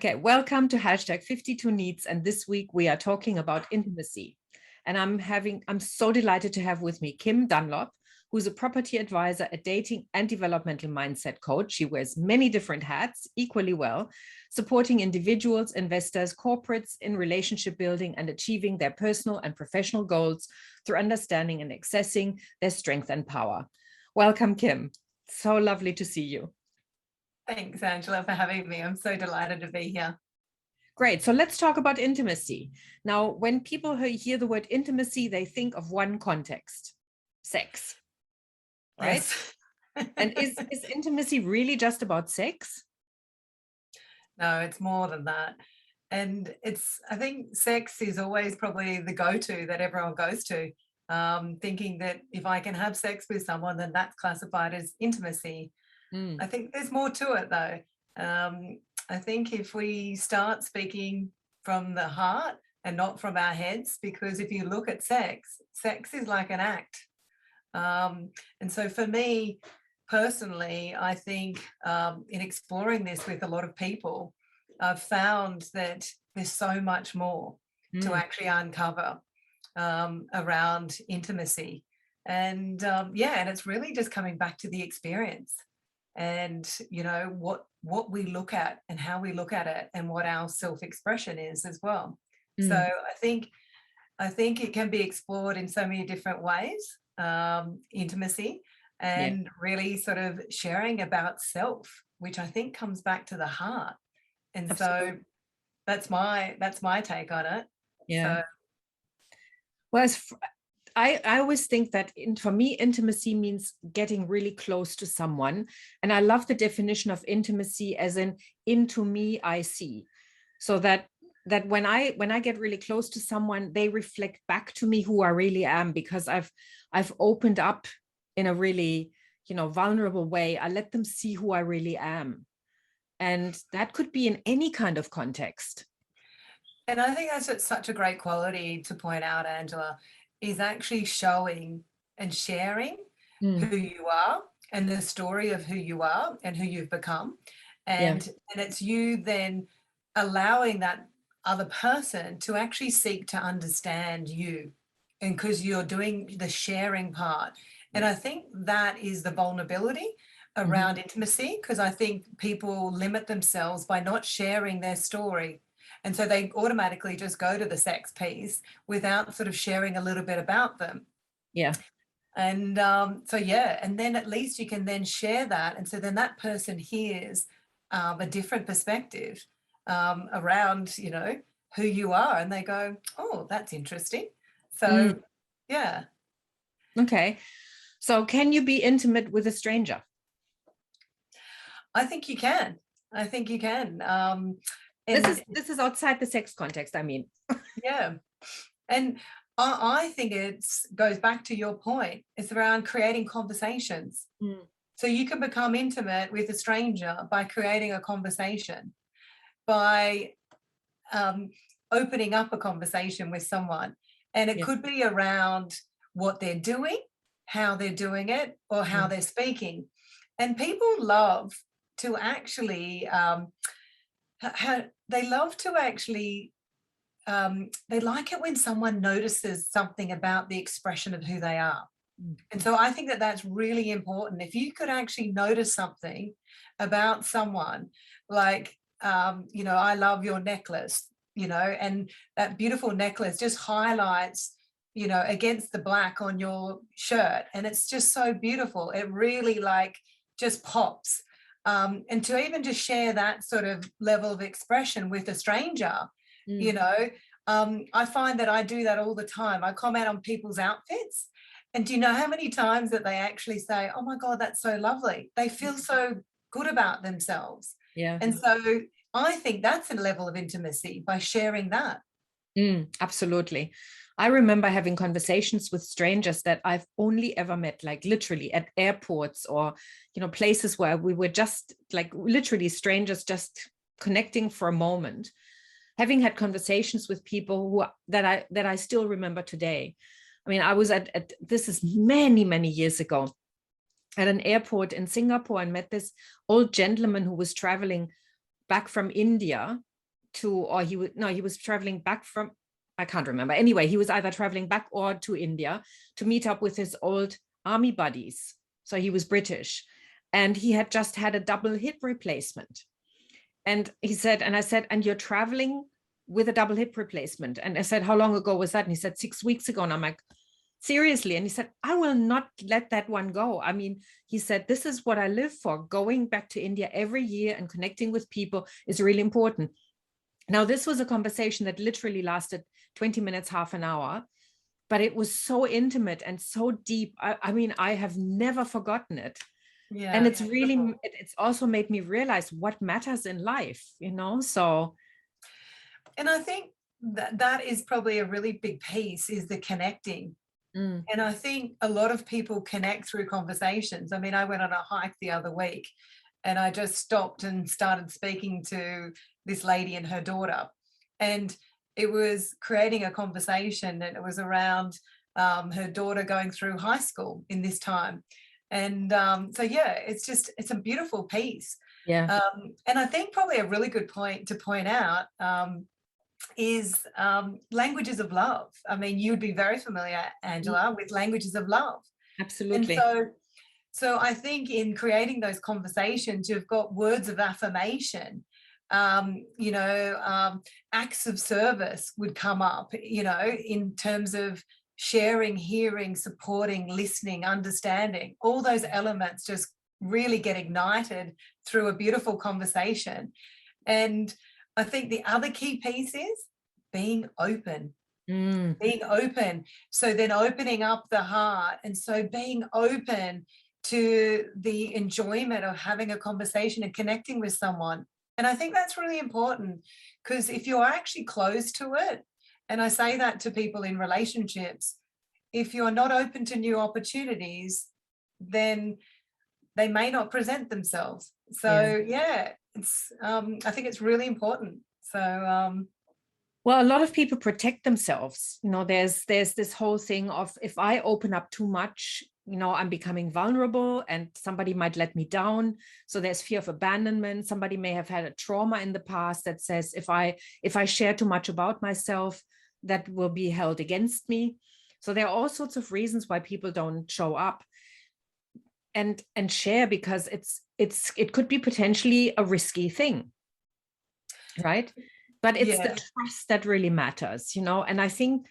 Okay, welcome to hashtag 52 Needs. And this week we are talking about intimacy. And I'm so delighted to have with me Kim Dunlop, who's a property advisor, a dating and developmental mindset coach. She wears many different hats equally well, supporting individuals, investors, corporates in relationship building and achieving their personal and professional goals through understanding and accessing their strength and power. Welcome, Kim. So lovely to see you. Thanks, Angela, for having me. I'm so delighted to be here. Great. So let's talk about intimacy. Now, when people hear the word intimacy, they think of one context, sex, right? Yes. And is intimacy really just about sex? No, it's more than that. And I think sex is always probably the go-to that everyone goes to, thinking that if I can have sex with someone, then that's classified as intimacy. I think there's more to it, though. I think if we start speaking from the heart and not from our heads, because if you look at sex is like an act. And so for me personally, I think in exploring this with a lot of people, I've found that there's so much more to actually uncover around intimacy. And and it's really just coming back to the experience. And what we look at and how we look at it and what our self-expression is as well. So I think it can be explored in so many different ways, intimacy, and really sort of sharing about self, which I think comes back to the heart. And Absolutely. so that's my take on it. Yeah. So, Well, I always think that for me, intimacy means getting really close to someone. And I love the definition of intimacy as in into me, I see. So that when I get really close to someone, they reflect back to me who I really am, because I've opened up in a really, vulnerable way. I let them see who I really am. And that could be in any kind of context. and I think that's such a great quality to point out, Angela, is actually showing and sharing who you are and the story of who you are and who you've become. And it's you then allowing that other person to actually seek to understand you, and because you're doing the sharing part. And I think that is the vulnerability around intimacy, because I think people limit themselves by not sharing their story. And so they automatically just go to the sex piece without sort of sharing a little bit about them. Yeah. And and then at least you can then share that. And so then that person hears a different perspective around, who you are. And they go, oh, that's interesting. So, yeah. Okay. So can you be intimate with a stranger? I think you can. I think you can. This is outside the sex context, I mean. Yeah. And I think it goes back to your point. It's around creating conversations. So you can become intimate with a stranger by creating a conversation, by opening up a conversation with someone. And it could be around what they're doing, how they're doing it, or how they're speaking. And people love to actually, they love to actually, they like it when someone notices something about the expression of who they are. And so I think that that's really important. If you could actually notice something about someone, like, I love your necklace, and that beautiful necklace just highlights, against the black on your shirt. And it's just so beautiful. It really just pops. And to even just share that sort of level of expression with a stranger, I find that I do that all the time. I comment on people's outfits. And do you know how many times that they actually say, oh my God, that's so lovely. They feel so good about themselves. Yeah. And so I think that's a level of intimacy by sharing that. Absolutely. I remember having conversations with strangers that I've only ever met, like literally at airports or, places where we were just like literally strangers, just connecting for a moment, having had conversations with people that I still remember today. I mean, I was this is many, many years ago, at an airport in Singapore, and met this old gentleman who was traveling back from India. to, or he was, no, he was traveling back from, I can't remember. Anyway, he was either traveling back or to India to meet up with his old army buddies. So he was British, and he had just had a double hip replacement. And he said, and I said, and you're traveling with a double hip replacement? And I said, how long ago was that? And he said, 6 weeks ago. And I'm like, seriously? And he said, I will not let that one go. I mean, he said, this is what I live for. Going back to India every year and connecting with people is really important. Now, this was a conversation that literally lasted 20 minutes, half an hour, but it was so intimate and so deep. I mean, I have never forgotten it. Yeah. And it's really, it's also made me realize what matters in life, so. And I think that is probably a really big piece, is the connecting. And I think a lot of people connect through conversations. I mean, I went on a hike the other week and I just stopped and started speaking to this lady and her daughter. And it was creating a conversation, and it was around her daughter going through high school in this time. And so, yeah, it's a beautiful piece. Yeah. And I think probably a really good point to point out is languages of love. I mean, you'd be very familiar, Angela, with languages of love. Absolutely. And so I think in creating those conversations, you've got words of affirmation, acts of service would come up, in terms of sharing, hearing, supporting, listening, understanding. All those elements just really get ignited through a beautiful conversation. And I think the other key piece is being open. Being open. So then opening up the heart. And so being open to the enjoyment of having a conversation and connecting with someone. And I think that's really important, because if you're actually closed to it, and I say that to people in relationships, if you're not open to new opportunities, then they may not present themselves. So it's I think it's really important. So well, a lot of people protect themselves. There's this whole thing of, if I open up too much, I'm becoming vulnerable and somebody might let me down. So there's fear of abandonment. Somebody may have had a trauma in the past that says, if I share too much about myself, that will be held against me. So there are all sorts of reasons why people don't show up and share, because it could be potentially a risky thing, right? But it's the trust that really matters, and I think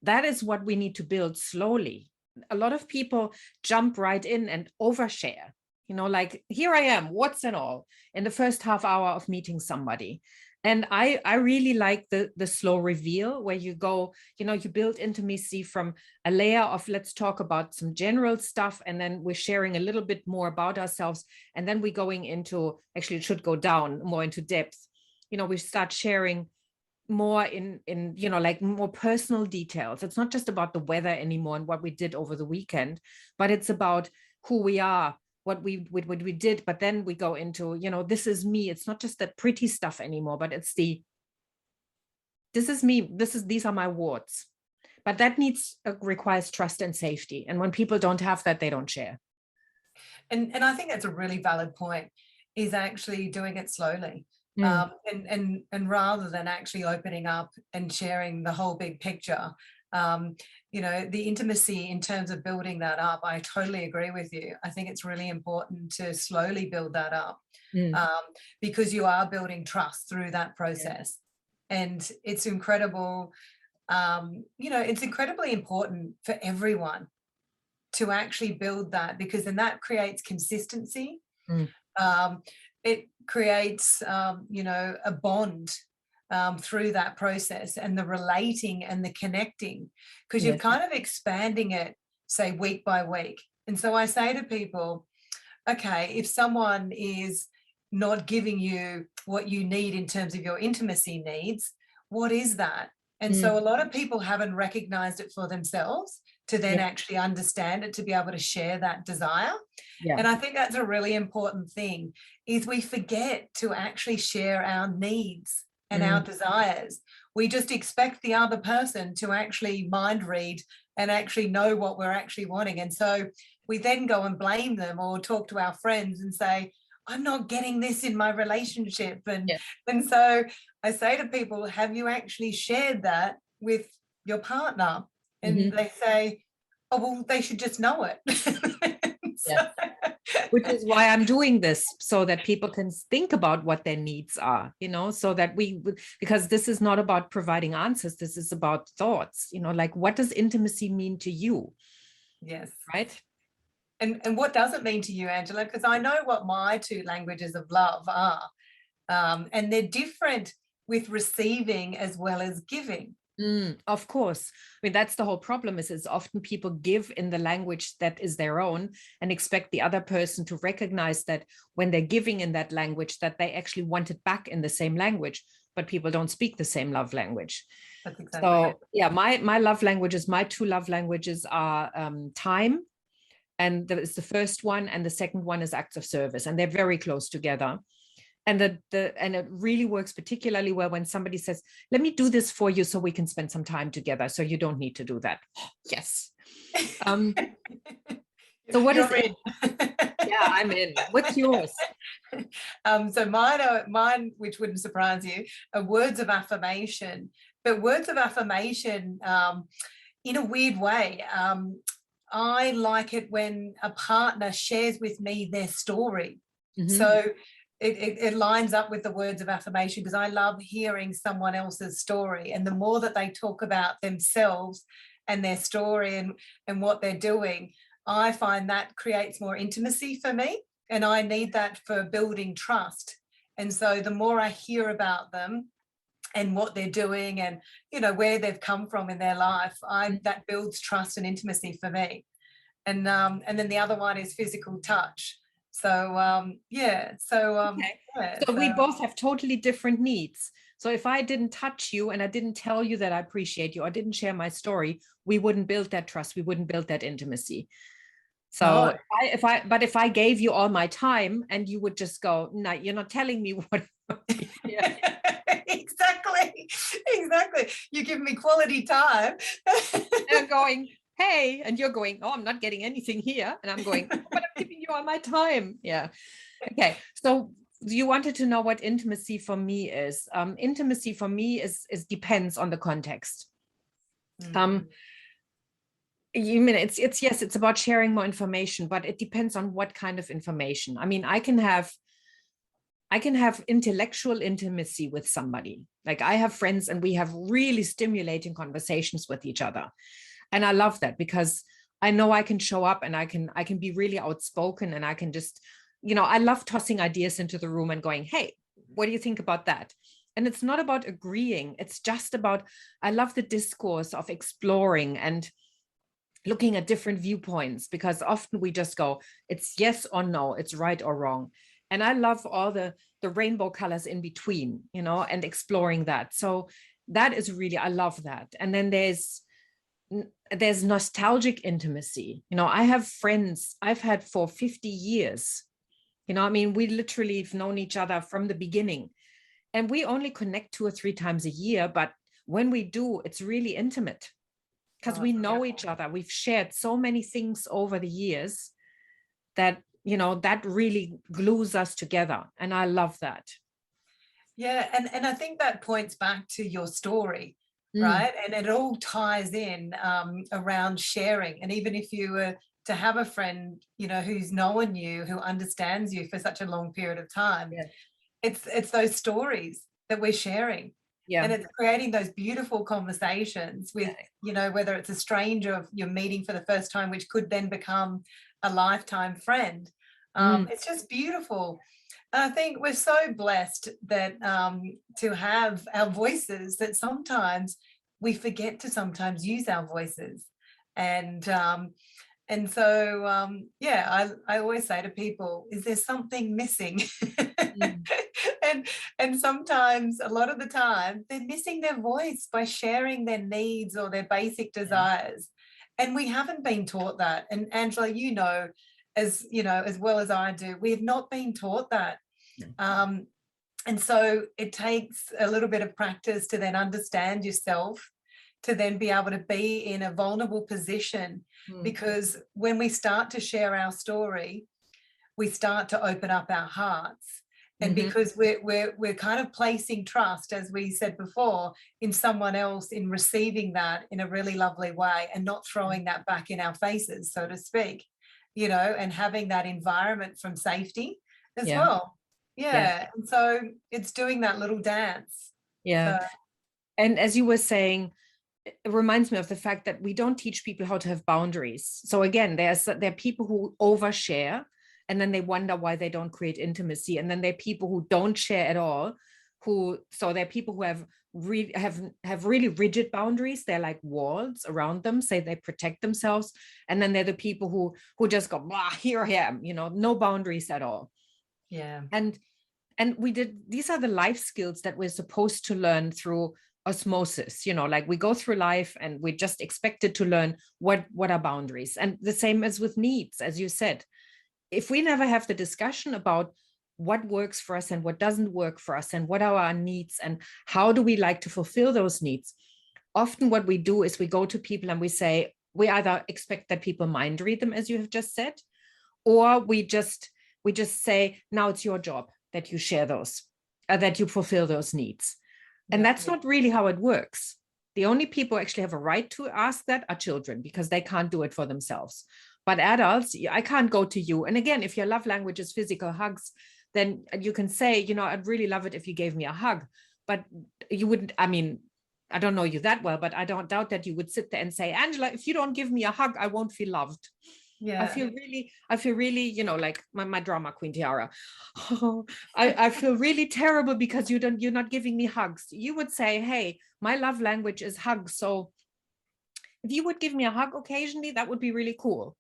that is what we need to build slowly. A lot of people jump right in and overshare, like, here I am, what's and all, in the first half hour of meeting somebody. And I really like the slow reveal, where you go, you build intimacy from a layer of, let's talk about some general stuff, and then we're sharing a little bit more about ourselves, and then we're going into, actually it should go down more into depth. We start sharing more in like more personal details. It's not just about the weather anymore and what we did over the weekend, but it's about who we are, what we did. But then we go into, this is me. It's not just that pretty stuff anymore, but it's this is me. These are my warts. But that requires trust and safety. And when people don't have that, they don't share. And I think that's a really valid point, is actually doing it slowly. And rather than actually opening up and sharing the whole big picture, the intimacy in terms of building that up, I totally agree with you. I think it's really important to slowly build that up, because you are building trust through that process. And it's incredible, it's incredibly important for everyone to actually build that, because then that creates consistency. It creates, a bond through that process, and the relating and the connecting, because you're kind of expanding it, say, week by week. And so I say to people, okay, if someone is not giving you what you need in terms of your intimacy needs, what is that? And so a lot of people haven't recognized it for themselves to then actually understand it, to be able to share that desire. And I think that's a really important thing, is we forget to actually share our needs and our desires. We just expect the other person to actually mind read and actually know what we're actually wanting. And so we then go and blame them, or talk to our friends and say, I'm not getting this in my relationship. Yeah. And so I say to people, have you actually shared that with your partner? And Mhm. they say, oh, well, they should just know it. Yeah. So, Which is why I'm doing this, so that people can think about what their needs are, so that because this is not about providing answers, this is about thoughts, like, what does intimacy mean to you? yes. Right? And what does it mean to you, Angela? Because I know what my two languages of love are, and they're different with receiving as well as giving. Of course. I mean, that's the whole problem is often people give in the language that is their own and expect the other person to recognize that when they're giving in that language, that they actually want it back in the same language, but people don't speak the same love language. That's exactly So it. yeah, my love languages, my two love languages are time, and it's the first one, and the second one is acts of service, and they're very close together. And and it really works particularly well when somebody says, let me do this for you so we can spend some time together, so you don't need to do that. Yes. So what is You're it? in. Yeah, I'm in. What's yours? So mine, which wouldn't surprise you, are words of affirmation. But words of affirmation, in a weird way, I like it when a partner shares with me their story. So it lines up with the words of affirmation, because I love hearing someone else's story. And the more that they talk about themselves and their story and what they're doing, I find that creates more intimacy for me. And I need that for building trust. And so the more I hear about them and what they're doing and, where they've come from in their life, that builds trust and intimacy for me. And then the other one is physical touch. So yeah. Okay. Yeah, So we both have totally different needs. So if I didn't touch you and I didn't tell you that I appreciate you, I didn't share my story, we wouldn't build that trust. We wouldn't build that intimacy. So no. if I gave you all my time and you would just go, no, you're not telling me what. Yeah. Exactly. You give me quality time. They're going, hey, and you're going, oh, I'm not getting anything here. And I'm going, oh, but I'm giving you all my time. Yeah. Okay. So you wanted to know what intimacy for me is. Intimacy for me is depends on the context. You mean it's yes, it's about sharing more information, but it depends on what kind of information. I mean, I can have intellectual intimacy with somebody. Like, I have friends and we have really stimulating conversations with each other. And I love that, because I know I can show up and I can be really outspoken, and I can just, I love tossing ideas into the room and going, hey, what do you think about that? And it's not about agreeing. It's just about, I love the discourse of exploring and looking at different viewpoints, because often we just go, it's yes or no, it's right or wrong. And I love all the rainbow colors in between, and exploring that. So that is really, I love that. And then there's nostalgic intimacy. I have friends I've had for 50 years. I mean, we literally have known each other from the beginning, and we only connect 2 or 3 times a year. But when we do, it's really intimate, because we know each other. We've shared so many things over the years that, that really glues us together. And I love that. Yeah. And I think that points back to your story, right? And it all ties in around sharing. And even if you were to have a friend, who's known you, who understands you for such a long period of time, Yeah. it's those stories that we're sharing. Yeah. And it's creating those beautiful conversations with, whether it's a stranger you're meeting for the first time, which could then become a lifetime friend. It's just beautiful. And I think we're so blessed that to have our voices, that sometimes we forget to sometimes use our voices. And so, yeah, I always say to people, is there something missing? And sometimes, a lot of the time, they're missing their voice by sharing their needs or their basic desires. And we haven't been taught that. And Angela, as well as I do, we have not been taught that. And so it takes a little bit of practice to then understand yourself, to then be able to be in a vulnerable position. Because when we start to share our story, we start to open up our hearts. And Mhm. because we're kind of placing trust, as we said before, in someone else, in receiving that in a really lovely way and not throwing that back in our faces, so to speak, and having that environment from safety as Yeah. well. Yeah. Yeah. And so it's doing that little dance. Yeah. So And as you were saying, it reminds me of the fact that we don't teach people how to have boundaries. So again, there are people who overshare and then they wonder why they don't create intimacy. And then there are people who don't share at all, so there are people who have really rigid boundaries. They're like walls around them, say they protect themselves. And then they're the people who just go, blah, here I am, no boundaries at all. yeah. And these are the life skills that we're supposed to learn through osmosis, like we go through life and we're just expected to learn what are boundaries. And the same as with needs, as you said, if we never have the discussion about what works for us and what doesn't work for us and what are our needs and how do we like to fulfill those needs, often what we do is we go to people and we say, we either expect that people mind read them, as you have just said, or we just say, now it's your job that you share those, that you fulfill those needs. And Yeah. that's not really how it works. The only people who actually have a right to ask that are children, because they can't do it for themselves. But adults, I can't go to you. And again, if your love language is physical hugs, then you can say, I'd really love it if you gave me a hug. But you wouldn't, I don't know you that well, but I don't doubt that you would sit there and say, Angela, if you don't give me a hug, I won't feel loved. Yeah. I feel really, like my drama queen Tiara. Oh, I feel really terrible because you're not giving me hugs. You would say, hey, my love language is hugs. So if you would give me a hug occasionally, that would be really cool.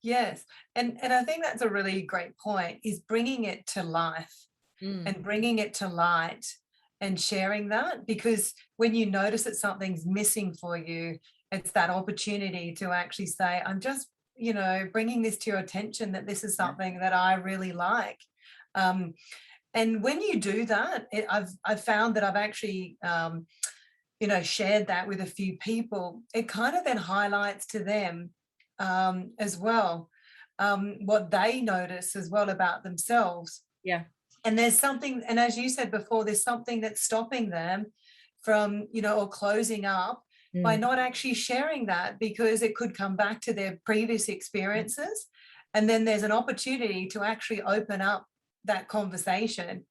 Yes. And I think that's a really great point, is bringing it to life and bringing it to light and sharing that, because when you notice that something's missing for you, it's that opportunity to actually say, I'm just, bringing this to your attention, that this is something that I really like. And when you do that, I've found that I've actually, shared that with a few people. It kind of then highlights to them as well what they notice as well about themselves. Yeah. And there's something, and as you said before, there's something that's stopping them from, or closing up by not actually sharing that, because it could come back to their previous experiences. And then there's an opportunity to actually open up that conversation.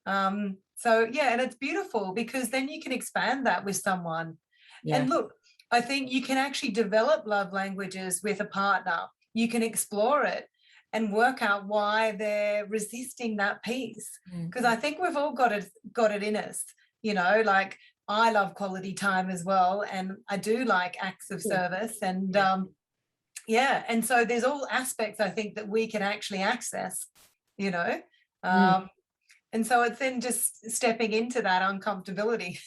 So, yeah, and it's beautiful, because then you can expand that with someone. Yeah. And look, I think you can actually develop love languages with a partner. You can explore it and work out why they're resisting that piece. Because I think we've all got it in us, like I love quality time as well. And I do like acts of service. And and so there's all aspects, I think, that we can actually access, and so it's then just stepping into that uncomfortability.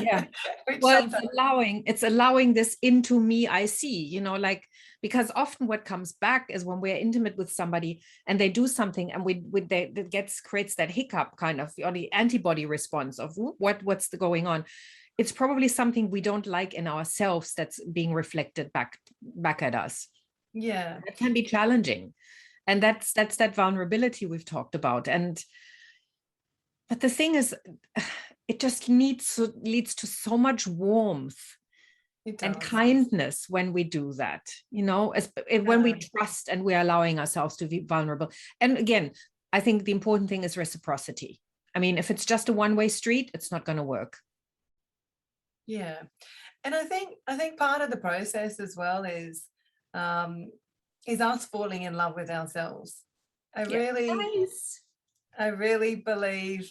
Yeah. Which Well, sometimes it's allowing this into me, I see, because often what comes back is when we're intimate with somebody and they do something and creates that hiccup kind of, or the antibody response of what's going on. It's probably something we don't like in ourselves that's being reflected back at us. Yeah. It can be challenging. And that's that vulnerability we've talked about. But the thing is, it just leads to so much warmth and kindness when we do that, when we trust and we're allowing ourselves to be vulnerable. And again, I think the important thing is reciprocity. I mean, if it's just a one-way street, it's not going to work. Yeah. And I think part of the process as well is us falling in love with ourselves. I really believe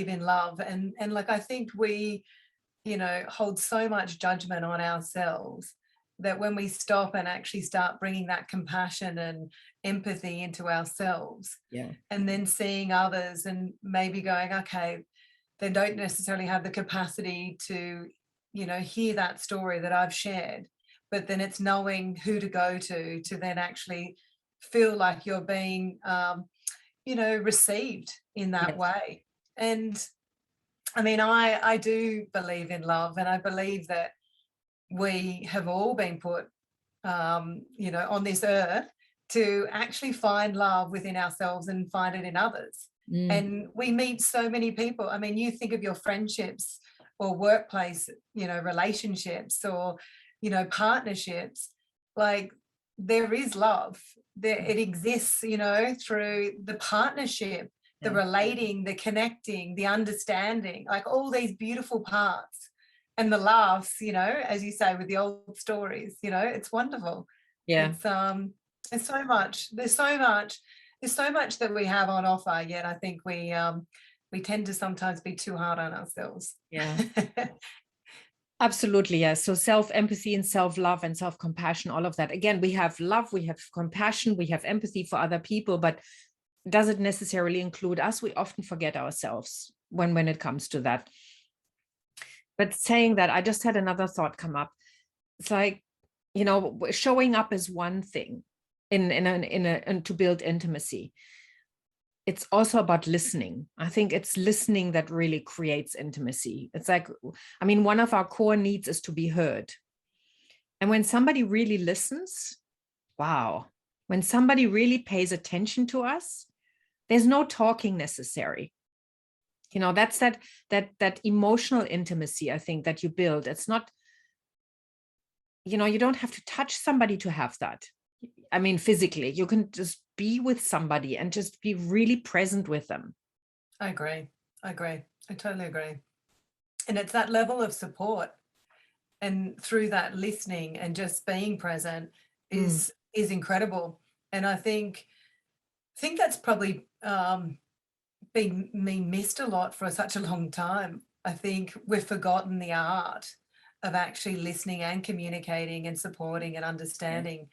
in love, and like I think we, hold so much judgment on ourselves that when we stop and actually start bringing that compassion and empathy into ourselves, and then seeing others and maybe going, okay, they don't necessarily have the capacity to, hear that story that I've shared, but then it's knowing who to go to then actually feel like you're being, received in that way. And I mean, I do believe in love, and I believe that we have all been put, on this earth to actually find love within ourselves and find it in others. And we meet so many people. I mean, you think of your friendships or workplace, relationships or, partnerships, like there is love there. It exists, through the partnership, the relating, the connecting, the understanding, like all these beautiful parts, and the laughs, as you say, with the old stories, it's wonderful. Yeah. There's so much, that we have on offer, yet I think we tend to sometimes be too hard on ourselves. Yeah. Absolutely, yes. So self-empathy and self-love and self-compassion, all of that. Again, we have love, we have compassion, we have empathy for other people, but does it necessarily include us? We often forget ourselves when it comes to that. But saying that, I just had another thought come up. It's like, showing up is one thing in to build intimacy. It's also about listening. I think it's listening that really creates intimacy. It's like, I mean, one of our core needs is to be heard. And when somebody really listens, wow, when somebody really pays attention to us, there's no talking necessary. That's that emotional intimacy, I think, that you build. It's not, you don't have to touch somebody to have that. I mean, physically, you can just be with somebody and just be really present with them. I agree. I totally agree. And it's that level of support, and through that listening and just being present is incredible. And I think that's probably been missed a lot for such a long time. I think we've forgotten the art of actually listening and communicating and supporting and understanding.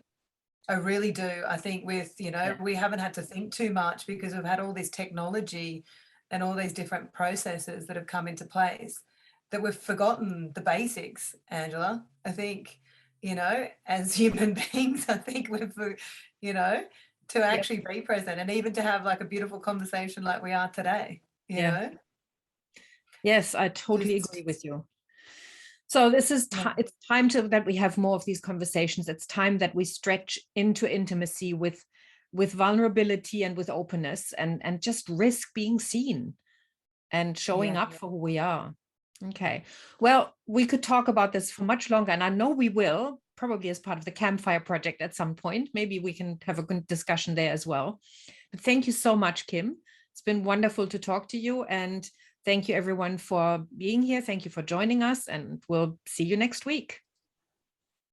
I really do. I think with, we haven't had to think too much because we've had all this technology and all these different processes that have come into place, that we've forgotten the basics, Angela. I think, as human beings, I think we've, to actually be present and even to have like a beautiful conversation like we are today, you know? Yes, I totally agree with you. So this is it's time that we have more of these conversations. It's time that we stretch into intimacy with vulnerability and with openness, and just risk being seen and showing up for who we are. Okay. Well, we could talk about this for much longer, and I know we will, probably as part of the Campfire Project at some point. Maybe we can have a good discussion there as well. But thank you so much, Kim. It's been wonderful to talk to you, and thank you everyone for being here. Thank you for joining us, and we'll see you next week.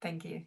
Thank you.